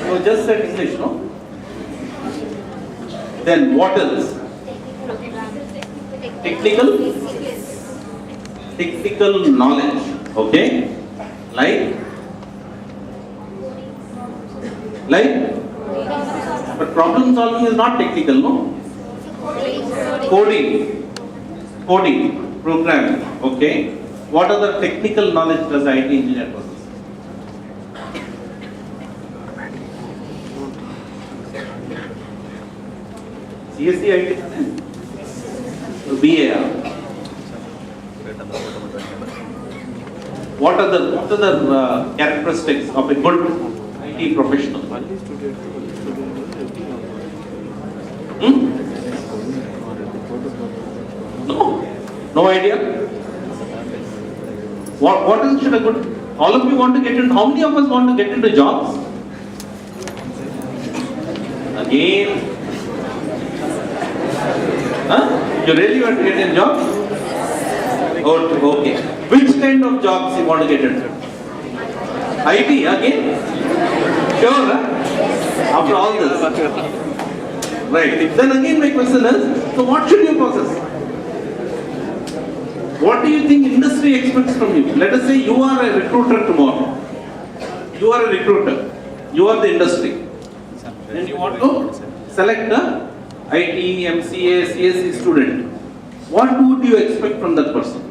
So just said English, no? Then what else? Technical knowledge. Okay? Like? But problem solving is not technical, no? Coding, programming. Okay? What other technical knowledge does IT engineer possess? CSE IT BA. What are the characteristics of a good IT professional? No idea. What else should a good? All of you want to get into? How many of us want to get into jobs? Again. You really want to get in jobs? Okay. Which kind of jobs you want to get into? IT again? Sure, huh? After all this. Right. Then again my question is, so what should you possess? What do you think industry expects from you? Let us say you are a recruiter tomorrow. You are a recruiter. You are the industry. And you want to select a IT, MCA, CSE student. What would you expect from that person?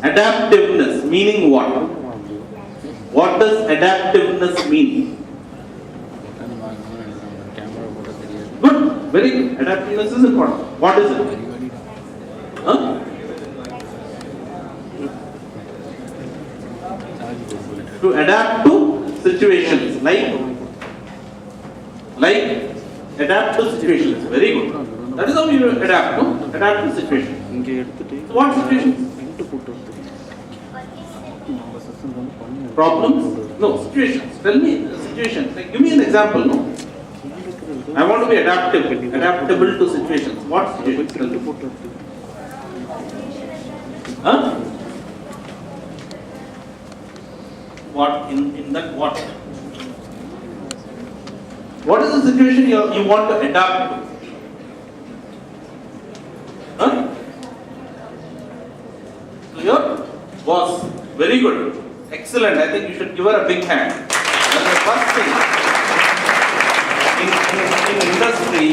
Adaptiveness, meaning what? What does adaptiveness mean? Good, very good. Adaptiveness is important. What is it? To adapt to situations, like adapt to situations. Very good. That is how you adapt, no? Adapt to situations. So what situations? Problems? No, situations. Tell me the situations. Like, give me an example, no? I want to be adaptable to situations. What situations? Tell me. What in that what? What is the situation you want to adapt to? So your boss, very good, excellent. I think you should give her a big hand. That's the first thing. In industry,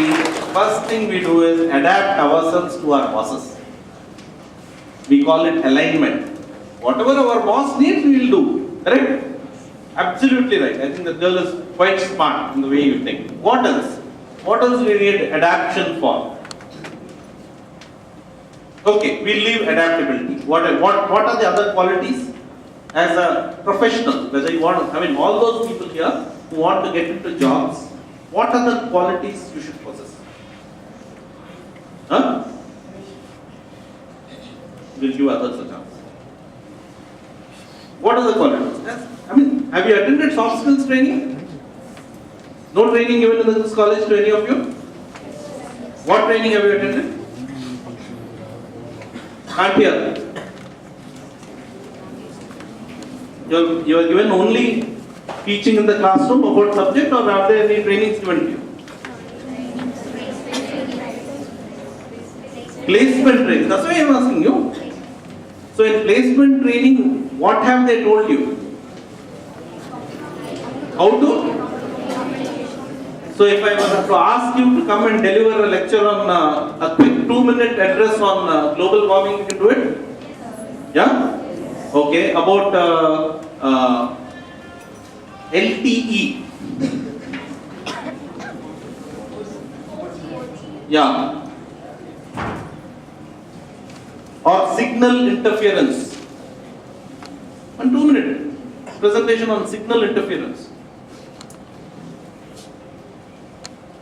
first thing we do is adapt ourselves to our bosses. We call it alignment. Whatever our boss needs, we will do. Correct? Absolutely right. I think the girl is quite smart in the way you think. What else? What else we need adaptation for? Okay, we leave adaptability. What are the other qualities? As a professional, whether you want to, all those people here who want to get into jobs, what are the qualities you should possess? We'll give others a chance. What are the qualities? Have you attended soft skills training? No training given in this college to any of you? What training have you attended? Can't hear. You are given only teaching in the classroom about subject, or are there any trainings given to you? Placement training. That's why I am asking you. So in placement training, what have they told you? How to? So if I were to ask you to come and deliver a lecture on a quick 2-minute address on global warming, you can do it? Yeah? Okay, about LTE. Yeah. Or signal interference. 1 2-minute presentation on signal interference.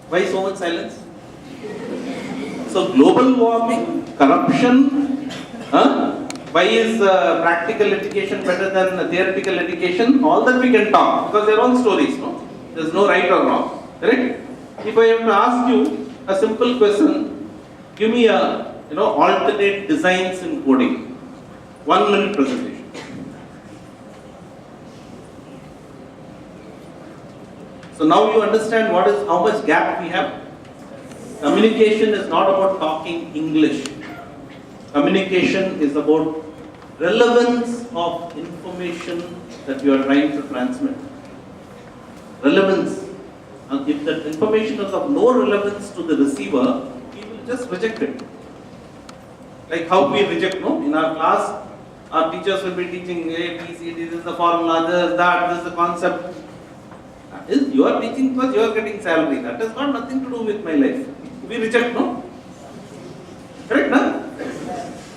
Why so much silence? So global warming, corruption, why is practical education better than theoretical education? All that we can talk because they're all stories, no? There's no right or wrong, correct? If I have to ask you a simple question, give me a alternate designs in coding. 1-minute presentation. So now you understand how much gap we have. Communication is not about talking English. Communication is about relevance of information that you are trying to transmit. Relevance. And if that information is of no relevance to the receiver, he will just reject it. Like how we reject, no? In our class, our teachers will be teaching A, B, C, D, this is the formula, this, that, this is the concept. You are teaching because you are getting salary. That has got nothing to do with my life. We reject, no? Correct, no?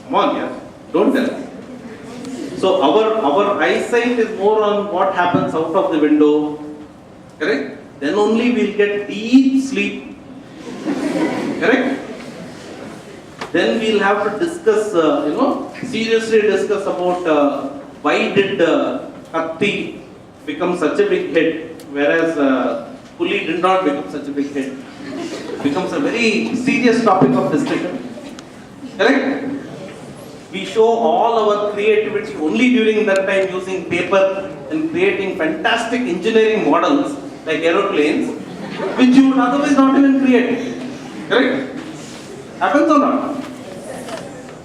Come on, yeah. Don't tell. So our eyesight is more on what happens out of the window. Correct? Then only we'll get deep sleep. Correct? Then we'll have to discuss, seriously discuss about why did Katti become such a big hit, whereas Puli did not become such a big hit. Becomes a very serious topic of discussion. Correct? We show all our creativity only during that time using paper and creating fantastic engineering models like aeroplanes, which you would otherwise not even create. Correct? Happens or not?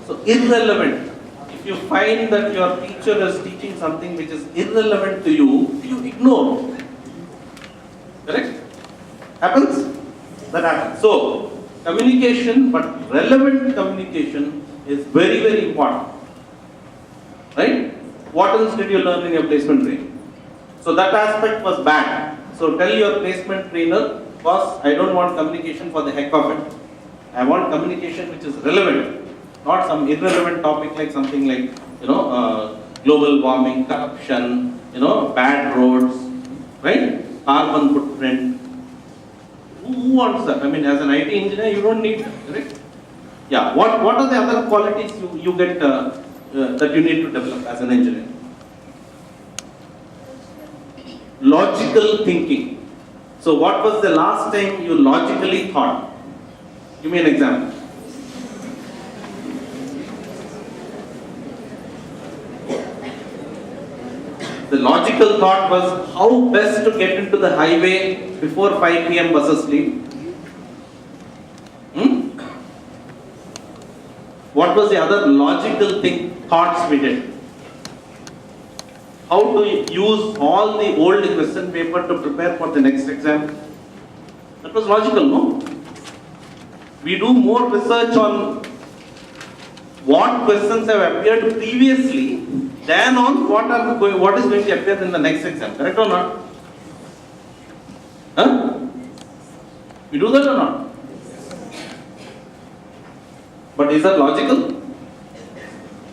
So irrelevant. If you find that your teacher is teaching something which is irrelevant to you, you ignore. Correct? Happens? That happens. So, communication, but relevant communication is very, very important. Right? What else did you learn in your placement training? So that aspect was bad. So tell your placement trainer, boss, I don't want communication for the heck of it. I want communication which is relevant, not some irrelevant topic like something like, global warming, corruption, bad roads, right? Carbon footprint. Who wants that? I mean, as an IT engineer, you don't need that, correct? Yeah. What are the other qualities you get that you need to develop as an engineer? Logical thinking. So, what was the last time you logically thought? Give me an example. The logical thought was how best to get into the highway before 5 p.m. buses leave. What was the other logical thoughts we did? How to use all the old question paper to prepare for the next exam? That was logical, no? We do more research on what questions have appeared previously than on what is going to appear in the next exam. Correct or not? Huh? We do that or not? But is that logical?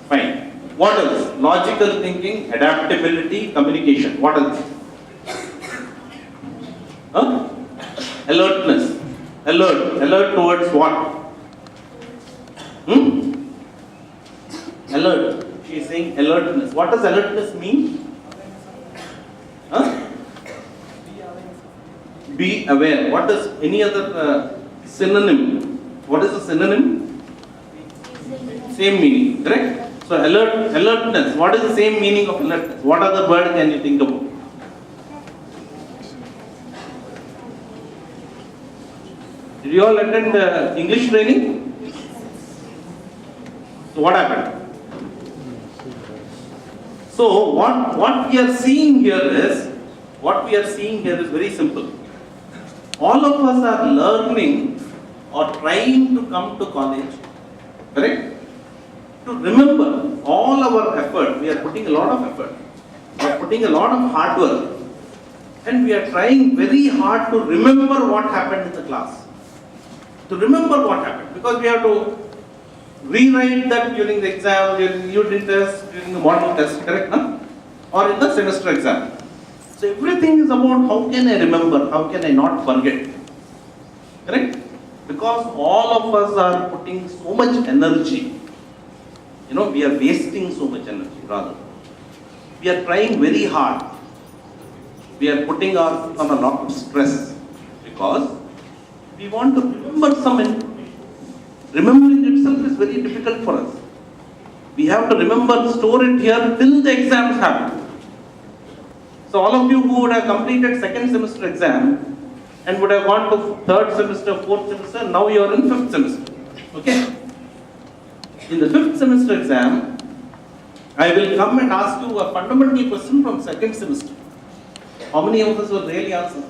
Fine. What else? Logical thinking, adaptability, communication. What else? Huh? Alertness. Alert towards what? Alert. She is saying alertness. What does alertness mean? Huh? Be aware. What does any other synonym? What is the synonym? Same meaning, correct? So alertness. What is the same meaning of alertness? What other word can you think about? Did you all attend English training? So what happened? So what we are seeing here is very simple. All of us are learning or trying to come to college, correct? To remember all our effort, we are putting a lot of effort, we are putting a lot of hard work, and we are trying very hard to remember what happened in the class. To remember what happened, because we have to rewrite that during the exam, during the unit test, during the model test, correct? No? Or in the semester exam. So everything is about how can I remember, how can I not forget, correct? Because all of us are putting so much energy. We are wasting so much energy rather. We are trying very hard. We are putting ourselves on a lot of stress because we want to remember some information. Remembering itself is very difficult for us. We have to remember, store it here till the exams happen. So all of you who would have completed second semester exam and would have gone to third semester, fourth semester, now you are in fifth semester. Okay? In the fifth semester exam, I will come and ask you a fundamental question from second semester. How many of us will really answer?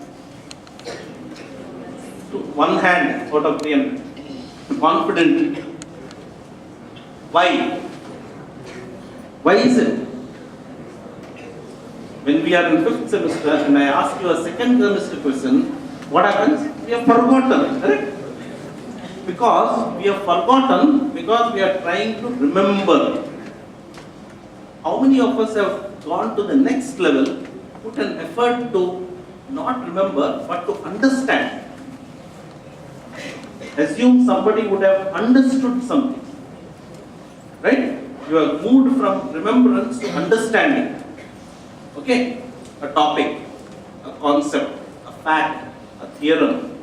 To one hand out of 300. Confidently. Why? Why is it? When we are in fifth semester and I ask you a second semester question, what happens? We have forgotten, correct? Because we have forgotten because we are trying to remember. How many of us have gone to the next level, put an effort to not remember but to understand? Assume somebody would have understood something, right? You have moved from remembrance to understanding. Okay? A topic, a concept, a fact, a theorem,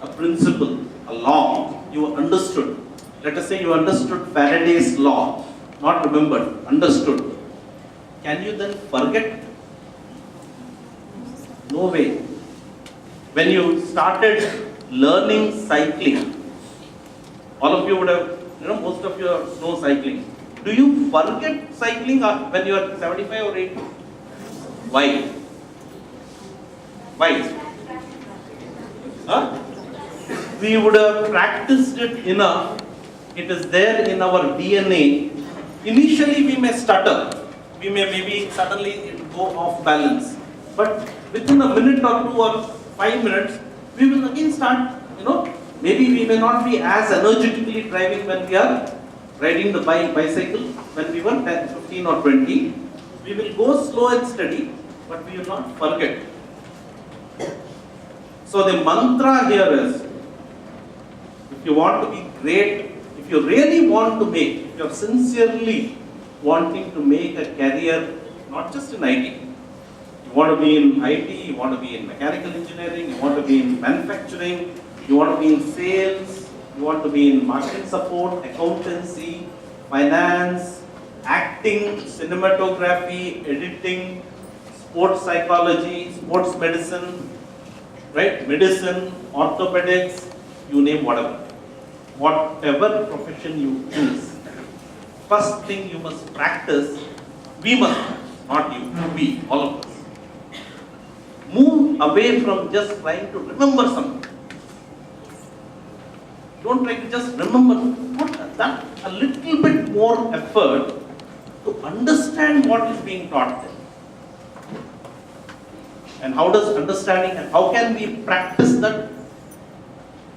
a principle, a law, you understood. Let us say you understood Faraday's law, not remembered, understood. Can you then forget? No way. When you started learning cycling, all of you would have, most of you know cycling. Do you forget cycling when you are 75 or 80? Why? Why? Huh? We would have practiced it enough. It is there in our DNA. Initially we may stutter. We may maybe suddenly go off balance. But within a minute or 2 or 5 minutes, we will again start, maybe we may not be as energetically driving when we are riding the bicycle when we were 10, 15 or 20. We will go slow and steady, but we will not forget. So the mantra here is, if you want to be great, if you really want to make, if you are sincerely wanting to make a career, not just in IT, you want to be in IT, you want to be in mechanical engineering, you want to be in manufacturing, you want to be in sales, you want to be in marketing support, accountancy, finance, acting, cinematography, editing, sports psychology, sports medicine, right? Medicine, orthopedics, you name whatever. Whatever profession you choose, first thing you must practice, we must, not you, we, all of us. Move away from just trying to remember something. Don't try to just remember. Put that a little bit more effort to understand what is being taught there. And how does understanding and how can we practice that?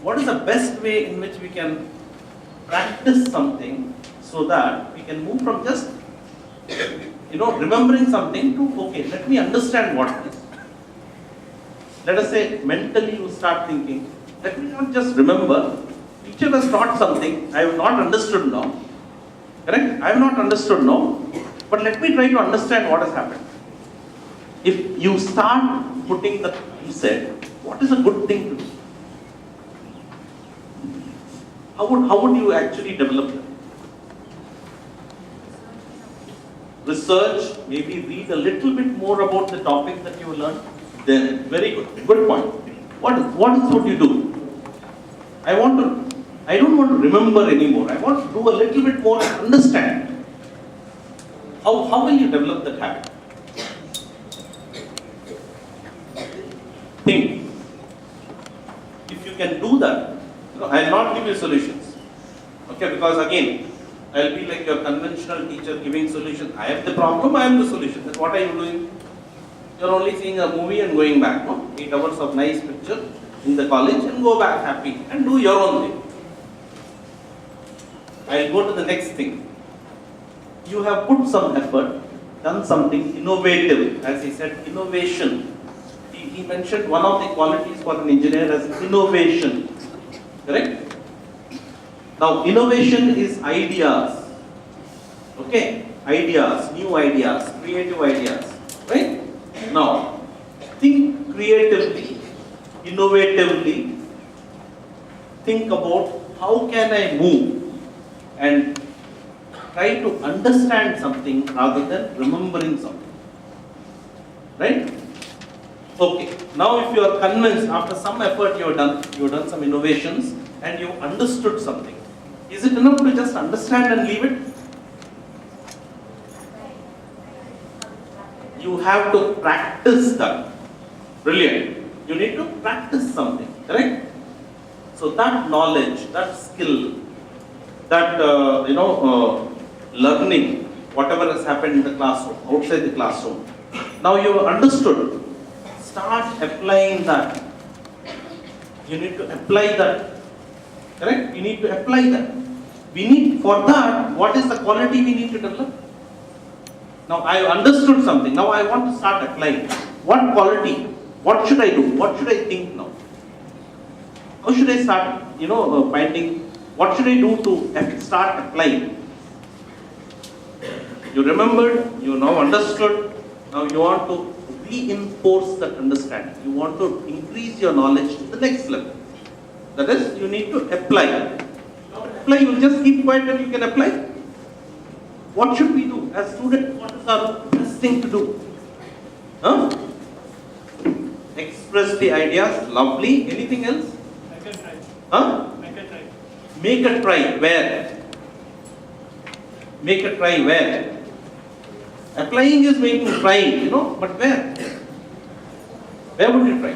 What is the best way in which we can practice something so that we can move from just remembering something to, okay, let me understand what it is. Let us say mentally you start thinking, let me not just remember, teacher has taught something, I have not understood now. Correct? I have not understood now, but let me try to understand what has happened. If you start putting the mindset, what is a good thing to do? How would you actually develop that? Research, maybe read a little bit more about the topic that you learned. Then, very good point. What would you do? I don't want to remember anymore. I want to do a little bit more and understand. How will you develop that habit? Think. If you can do that, I will not give you solutions. Okay, because again, I will be like your conventional teacher giving solutions. I have the problem, I am the solution. Then what are you doing? You are only seeing a movie and going back. No? 8 hours of nice picture in the college and go back happy and do your own thing. I will go to the next thing. You have put some effort, done something innovative. As he said, innovation. He mentioned one of the qualities for an engineer as innovation. Correct? Now, innovation is ideas. Okay? Ideas, new ideas, creative ideas. Right? Now, think creatively, innovatively. Think about how can I move and try to understand something rather than remembering something. right? Okay, now if you are convinced, after some effort you have done some innovations and you understood something, is it enough to just understand and leave it? You have to practice that. Brilliant. You need to practice something, correct? So that knowledge, that skill, that learning, whatever has happened in the classroom, outside the classroom, now you have understood. Start applying that. You need to apply that. Correct? You need to apply that. We need, for that, what is the quality we need to develop? Now I understood something. Now I want to start applying. What quality? What should I do? What should I think now? How should I start, finding, what should I do to start applying? You remembered, you now understood, now you want to reinforce that understanding. You want to increase your knowledge to the next level. That is, you need to apply. Apply, you will just keep quiet and you can apply. What should we do as students? What is our best thing to do? Express the ideas, lovely. Anything else? Make a try. Make a try. Make a try. Where? Make a try where? Applying is making trying, but where? Where would you try?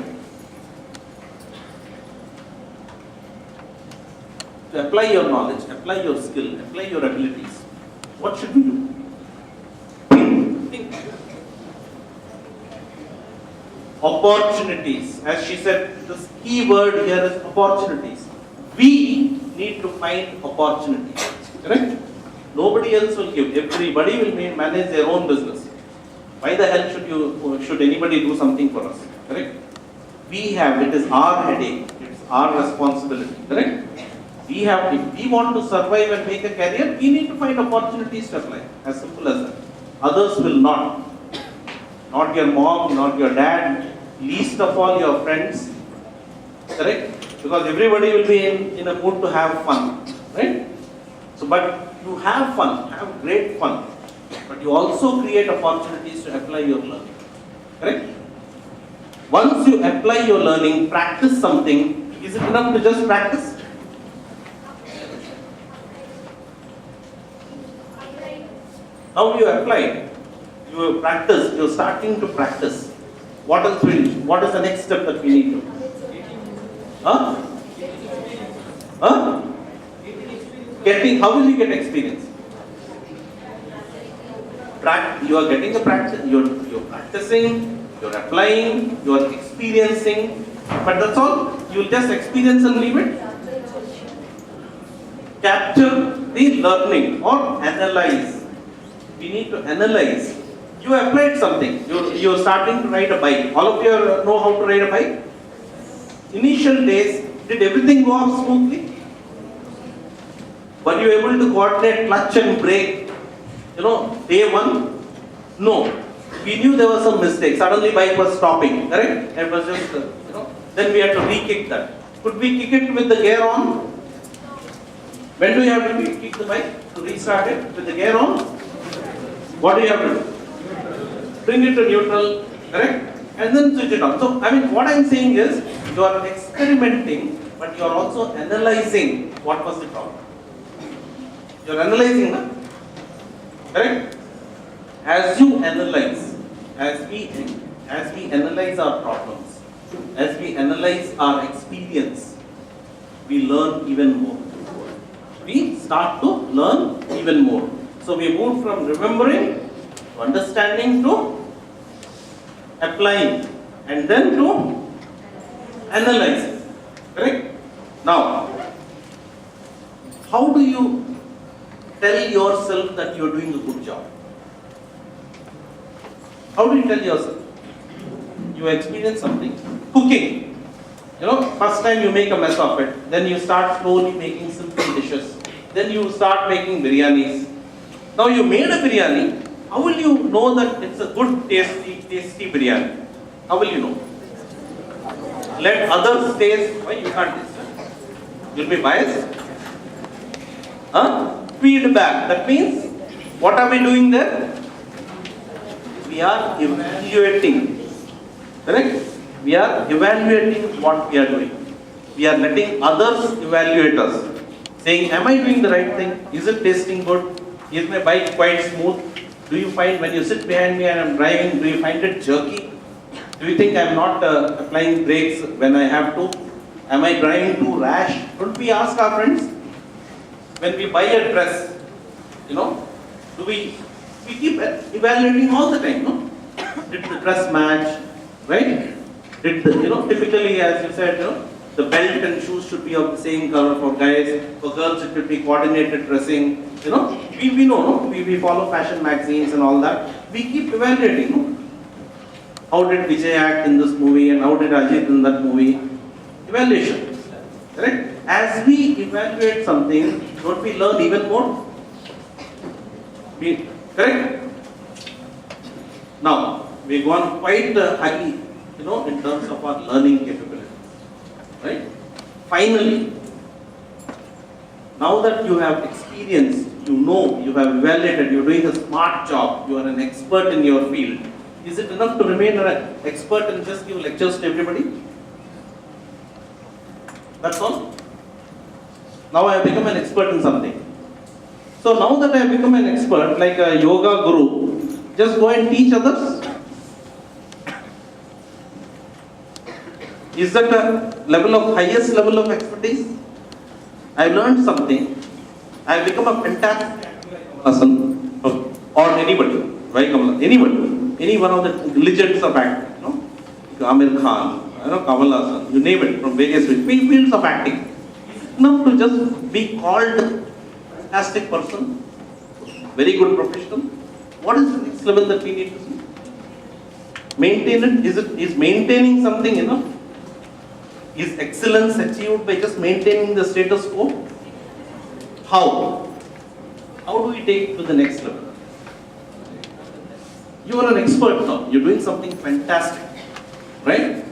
To apply your knowledge, apply your skill, apply your abilities. What should we do? Think. Opportunities. As she said, this key word here is opportunities. We need to find opportunities. Correct? Nobody else will give. Everybody will manage their own business. Why the hell should anybody do something for us? Correct? We have, it is our headache. It's our responsibility. Correct? We have, if we want to survive and make a career, we need to find opportunities to apply. As simple as that. Others will not. Not your mom, not your dad, least of all your friends. Correct? Because everybody will be in a mood to have fun. Right? So, but you have fun, have great fun. But you also create opportunities to apply your learning. Correct? Once you apply your learning, practice something, is it enough to just practice? Now you applied, you have practiced, you are starting to practice. What else what is the next step that we need to? How will you get experience? You are getting the practice, you're practicing, you're applying, you're experiencing, but that's all? You'll just experience and leave it? Capture the learning or analyze. We need to analyze. You applied something. You're starting to ride a bike. All of you know how to ride a bike? Initial days, did everything go off smoothly? Were you able to coordinate clutch and brake? Day one? No. We knew there was some mistake. Suddenly bike was stopping. Correct? It was just, then we had to re-kick that. Could we kick it with the gear on? When do you have to kick the bike? To restart it with the gear on? What do you have to do? Bring it to neutral, correct? And then switch it on. So, what I'm saying is, you are experimenting, but you are also analyzing what was the problem. You are analyzing that, correct? As you analyze, as we analyze our problems, as we analyze our experience, we learn even more. We start to learn even more. So we move from remembering to understanding to applying and then to analyzing. Correct? Now, how do you tell yourself that you are doing a good job? How do you tell yourself? You experience something. Cooking. First time you make a mess of it. Then you start slowly making simple dishes. Then you start making biryanis. Now you made a biryani, how will you know that it's a good, tasty biryani? How will you know? Let others taste. Why you can't taste it? You'll be biased. Feedback. That means, what are we doing there? We are evaluating. Correct? We are evaluating what we are doing. We are letting others evaluate us. Saying, am I doing the right thing? Is it tasting good? Is my bike quite smooth? Do you find when you sit behind me and I'm driving, do you find it jerky? Do you think I'm not applying brakes when I have to? Am I driving too rash? Don't we ask our friends? When we buy a dress, do we keep evaluating all the time, no? Did the dress match, right? Did the, typically as you said, the belt and shoes should be of the same color for guys. For girls, it should be coordinated dressing. We know, no? We follow fashion magazines and all that. We keep evaluating, no? How did Vijay act in this movie and how did Ajit in that movie? Evaluation, correct? As we evaluate something, don't we learn even more? Correct? Now, we've gone quite highly, in terms of our learning capability, right? Finally, now that you have experienced, you have evaluated, you're doing a smart job, you are an expert in your field, is it enough to remain an expert and just give lectures to everybody? That's all? Now I have become an expert in something. So now that I have become an expert, like a yoga guru, just go and teach others? Is that a highest level of expertise? I learned something. I have become a fantastic person, or anybody, right? Anybody. Any one of the legends of acting, Amir Khan, Kamal Haasan, you name it, from various fields of acting. Enough to just be called a fantastic person, very good professional. What is the next level that we need to see? Maintain it. Is maintaining something enough? Is excellence achieved by just maintaining the status quo? How? How do we take it to the next level? You are an expert now. You're doing something fantastic, right?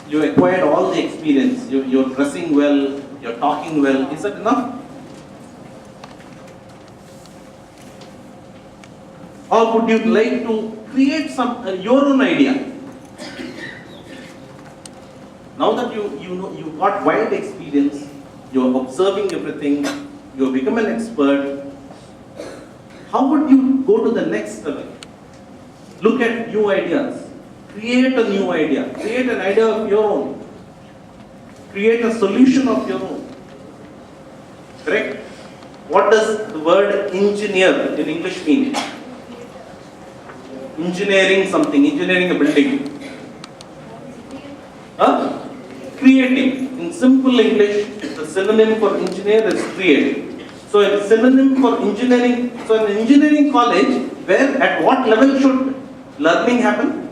You acquired all the experience. You're dressing well. You're talking well. Is that enough? Or would you like to create your own idea? Now that you got wide experience, you're observing everything, you've become an expert, how would you go to the next level? Look at new ideas. Create a new idea. Create an idea of your own. Create a solution of your own. Correct? What does the word engineer in English mean? Engineering something, engineering a building. Creating. In simple English, the synonym for engineer is create. So a synonym for engineering, so in engineering college, at what level should learning happen?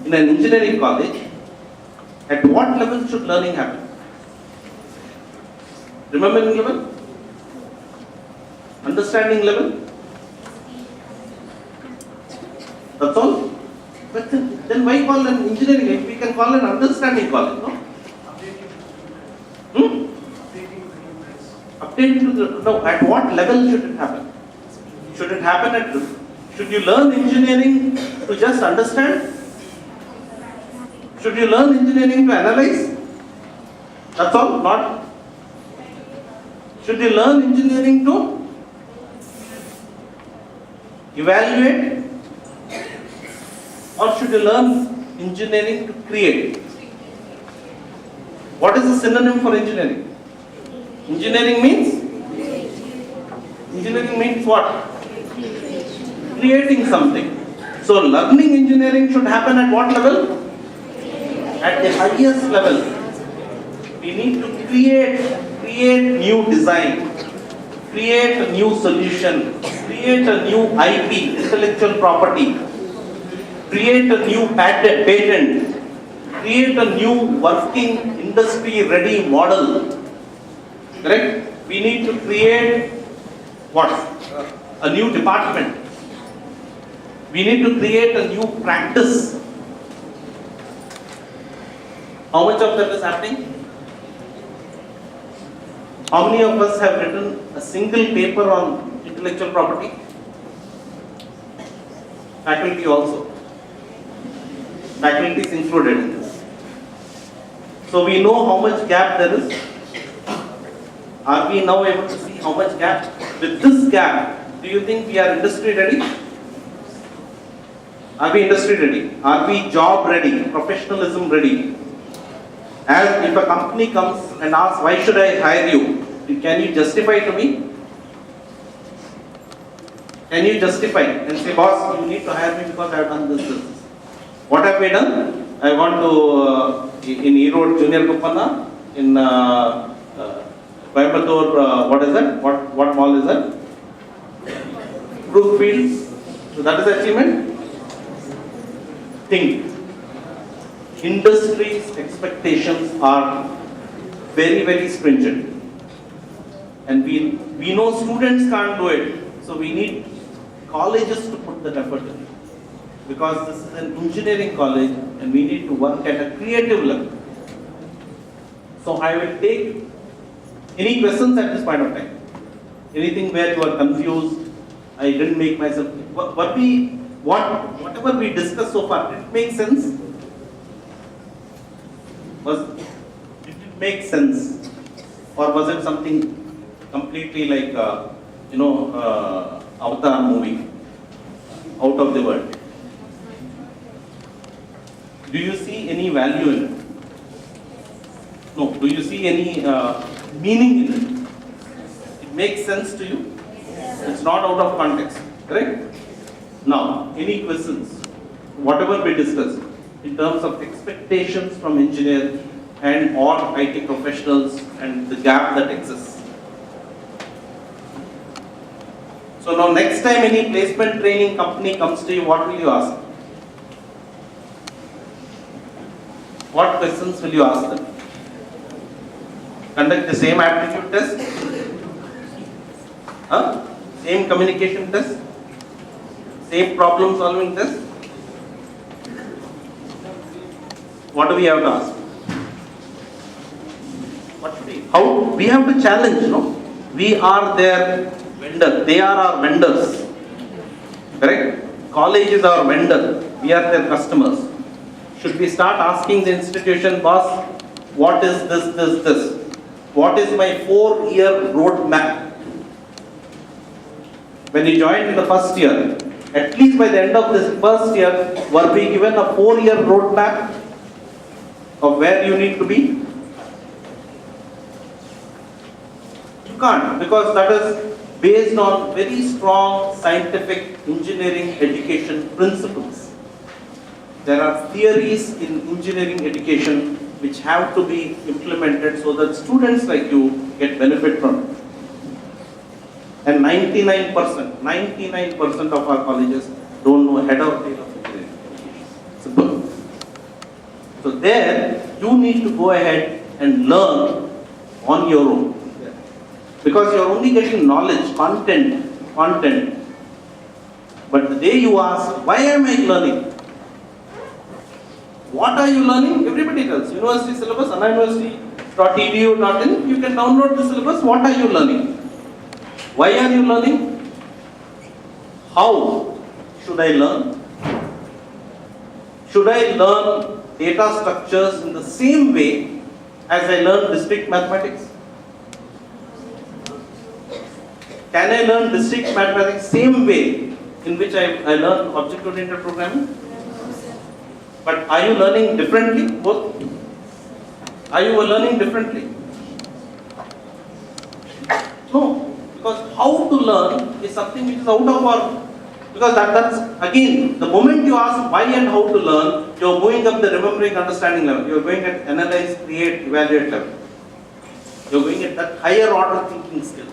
In an engineering college, at what level should learning happen? Remembering level? Understanding level? That's all? But then why call an engineering? If we can call an understanding college, no? Update to no, at what level should it happen? Should it happen should you learn engineering to just understand? Should you learn engineering to analyze? That's all? Not? Should you learn engineering to evaluate? Or should you learn engineering to create? What is the synonym for engineering? Engineering means what? Creating something. So learning engineering should happen at what level? At the highest level. We need to create new design, create a new solution, create a new IP, intellectual property, create a new patent, create a new working industry ready model. Correct? We need to create what? A new department. We need to create a new practice. How much of that is happening? How many of us have written a single paper on intellectual property? Faculty also. Faculty is included in this. So we know how much gap there is. Are we now able to see how much gap? With this gap, do you think we are industry ready? Are we industry ready? Are we job ready? Professionalism ready? As if a company comes and asks, why should I hire you? Can you justify to me? Can you justify and say, boss, you need to hire me because I have done this. What have we done? I want to, in Erode Junior Kupana, in Coimbatore, what is that? What mall is that? Brookfield. So that is the achievement. Think. Industry's expectations are very, very stringent. And we know students can't do it. So we need colleges to put that effort in. Because this is an engineering college and we need to work at a creative level. So I will take any questions at this point of time. Anything where you are confused, I didn't make myself. Whatever we discussed so far, did it make sense? Did it make sense? Or was it something completely like, Avatar movie, out of the world? Do you see any value in it? No. Do you see any meaning in it? It makes sense to you? It's not out of context, correct? Now, any questions? Whatever we discussed in terms of expectations from engineers and or IT professionals and the gap that exists. So now next time any placement training company comes to you, what will you ask? What questions will you ask them? Conduct the same aptitude test? Same communication test? Same problem solving test? What do we have to ask? How we have to challenge, no? We are their vendor, they are our vendors. Correct? College is our vendor, we are their customers. Should we start asking the institution, boss, what is this? What is my 4-year roadmap? When you joined in the first year, at least by the end of this first year, were we given a 4-year roadmap of where you need to be? You can't, because that is based on very strong scientific engineering education principles. There are theories in engineering education which have to be implemented so that students like you get benefit from it. And 99% of our colleges don't know head or tail of engineering education. Simple. So there, you need to go ahead and learn on your own. Because you're only getting knowledge, content. But the day you ask, why am I learning? What are you learning? Everybody tells. University syllabus, annauniversity.edu.in. You can download the syllabus. What are you learning? Why are you learning? How should I learn? Should I learn data structures in the same way as I learn discrete mathematics? Can I learn discrete mathematics same way in which I learn object-oriented programming? But are you learning differently? Both? Are you learning differently? No. Because how to learn is something which is out of our... Because that's, again, the moment you ask why and how to learn, you're going up the remembering, understanding level. You're going at analyze, create, evaluate level. You're going at that higher order thinking skills.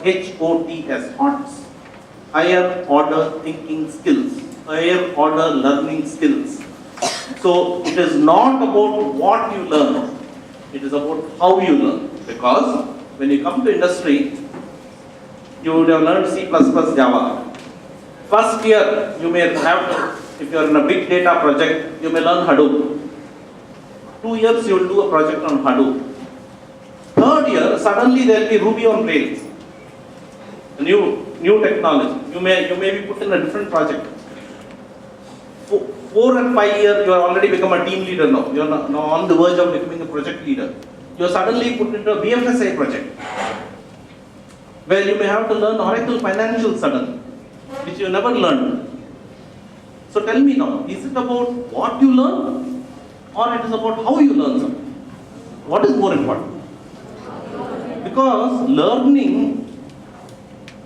It's called HOTS, HOTS. Higher order thinking skills. Higher order learning skills. So it is not about what you learn, it is about how you learn. Because when you come to industry, you would have learned C++, Java. First year, you may have to, if you are in a big data project, you may learn Hadoop. 2 years, you will do a project on Hadoop. Third year, suddenly there will be Ruby on Rails. A new technology. You may be put in a different project. 4 and 5 years, you are already become a team leader now. You are now on the verge of becoming a project leader. You are suddenly put into a BFSI project, where you may have to learn Oracle Financial suddenly, which you never learned. So tell me now, is it about what you learn, or it is about how you learn something? What is more important? Because learning,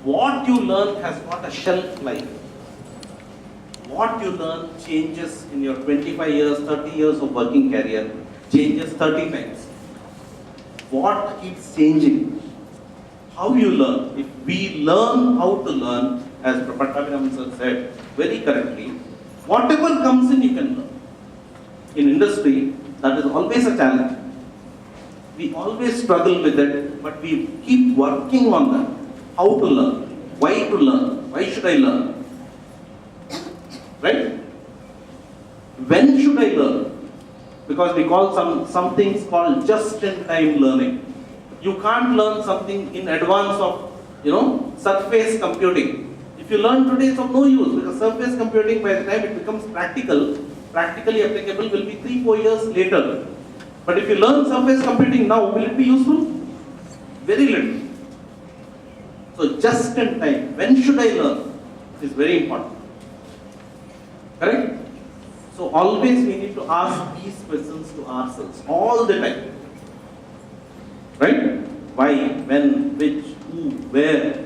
what you learn has got a shelf life. What you learn changes in your 25 years, 30 years of working career, changes 30 times. What keeps changing? How you learn. If we learn how to learn, as Pattabhiraman sir said very correctly, whatever comes in, you can learn. In industry, that is always a challenge. We always struggle with it, but we keep working on that. How to learn, why to learn, why should I learn? Right? When should I learn? Because we call some things called just-in-time learning. You can't learn something in advance of, surface computing. If you learn today, it's of no use, because surface computing, by the time it becomes practically applicable, will be 3-4 years later. But if you learn surface computing now, will it be useful? Very little. So just in time, when should I learn, is very important. Correct? So always we need to ask these questions to ourselves, all the time. Right? Why, when, which, who, where,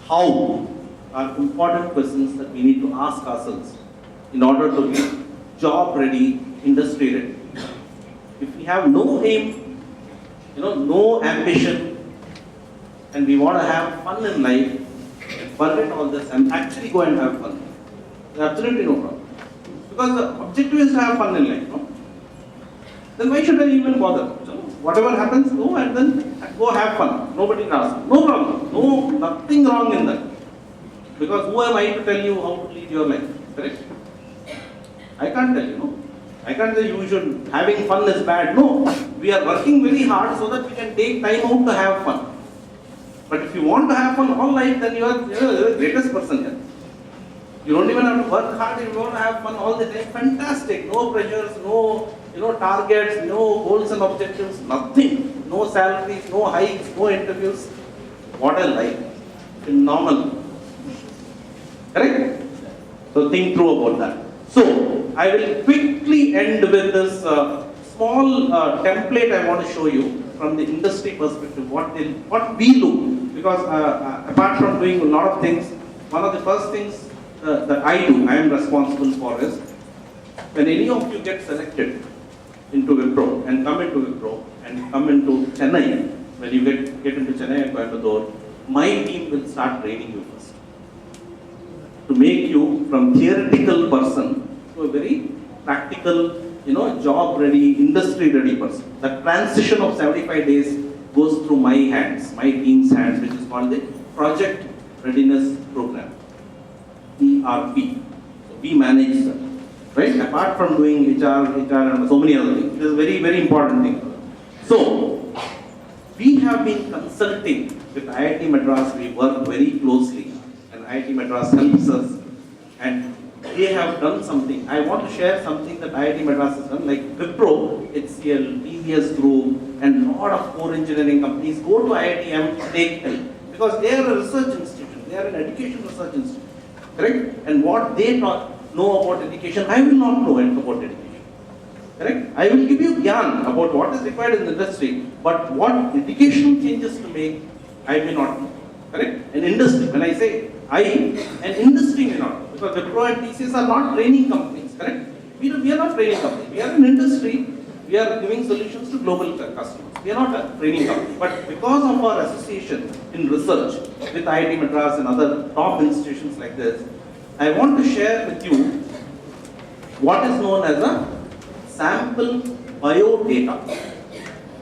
how are important questions that we need to ask ourselves in order to be job ready, industry ready. If we have no aim, no ambition, and we want to have fun in life, forget all this and actually go and have fun. There's absolutely no problem. Because the objective is to have fun in life, no? Then why should I even bother? So whatever happens, go and then go have fun. Nobody asks. No problem. No, nothing wrong in that. Because who am I to tell you how to lead your life? Correct? I can't tell you, no? I can't say you should, having fun is bad. No, we are working very hard so that we can take time out to have fun. But if you want to have fun all life, then you are the greatest person here. You don't even have to work hard, if you want to have fun all the time. Fantastic. No pressures, no targets, no goals and objectives, nothing. No salaries, no hikes, no interviews. What a life. Phenomenal. Correct? So think through about that. So, I will quickly end with this small template I want to show you from the industry perspective, what we look. Because apart from doing a lot of things, one of the first things that I am responsible for is, when any of you get selected into Wipro and come into Wipro and come into Chennai, when you get into Chennai and Coimbatore, my team will start training you first. To make you from theoretical person to a very practical, job ready, industry ready person. That transition of 75 days goes through my hands, my team's hands, which is called the Project Readiness Program, ERP. So we manage that, right? Apart from doing HR and so many other things, it is a very, very important thing. So we have been consulting with IIT Madras. We work very closely, and IIT Madras helps us, and they have done something. I want to share something that IIT Madras has done, like Wipro, HCL, TVS Group, and a lot of core engineering companies go to IITM to take help, because they are a research institution, they are an education research institution, correct? And what they know about education, I will not know about education, correct? I will give you gyan about what is required in the industry, but what educational changes to make, I may not know, correct? An industry, when I say an industry may not know, because Wipro and TCS are not training companies, correct? We are not training companies. We are an industry. We are giving solutions to global customers. We are not a training company. But because of our association in research with IIT Madras and other top institutions like this, I want to share with you what is known as a sample biodata.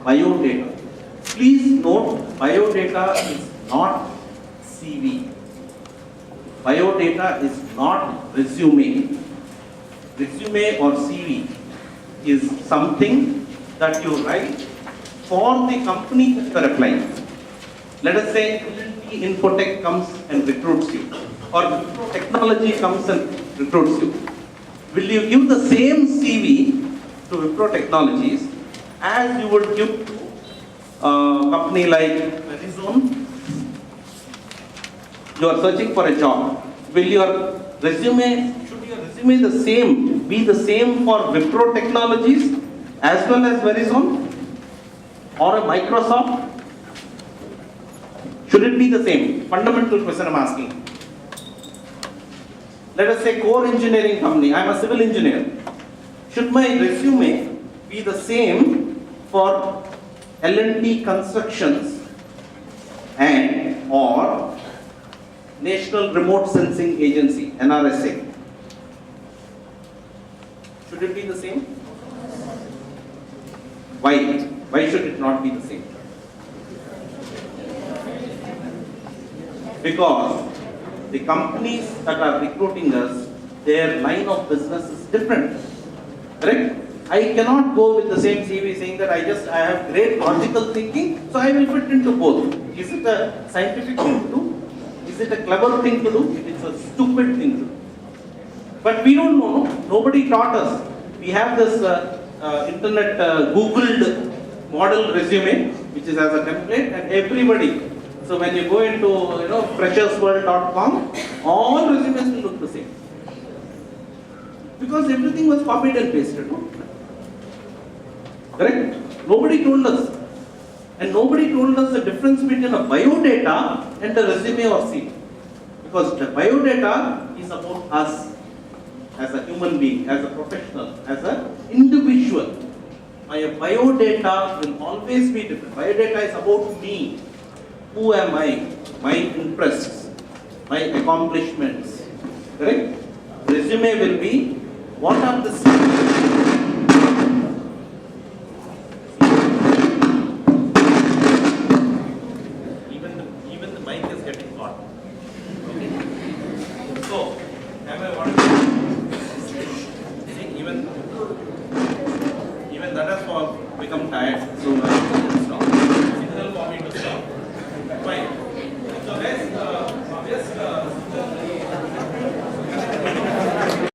Biodata. Please note, biodata is not CV. Biodata is not resume. Resume or CV is something that you write for the company that you are applying. Let us say L&T Infotech comes and recruits you, or Wipro Technology comes and recruits you. will you give the same CV to Wipro Technologies as you would give to a company like Verizon? You are searching for a job. Will your resume, should your resume be the same for Wipro Technologies as well as Verizon or a Microsoft? Should it be the same? Fundamental question I'm asking. Let us say core engineering company, I am a civil engineer. Should my resume be the same for L&T Constructions and or National Remote Sensing Agency, NRSA? Should it be the same? Why? Why should it not be the same? Because the companies that are recruiting us, their line of business is different. Correct? I cannot go with the same CV saying that I have great logical thinking, so I will fit into both. Is it a scientific thing to do? Is it a clever thing to do? It's a stupid thing to do. But we don't know. Nobody taught us. We have this internet Googled model resume, which is as a template, and everybody. So when you go into freshersworld.com, all resumes will look the same. Because everything was copied and pasted. No? Correct? Nobody told us. And nobody told us the difference between a biodata and a resume or CV. Because the biodata is about us as a human being, as a professional, as an individual. My biodata will always be different. Biodata is about me. Who am I? My interests, my accomplishments. Correct? Resume will be what are the skills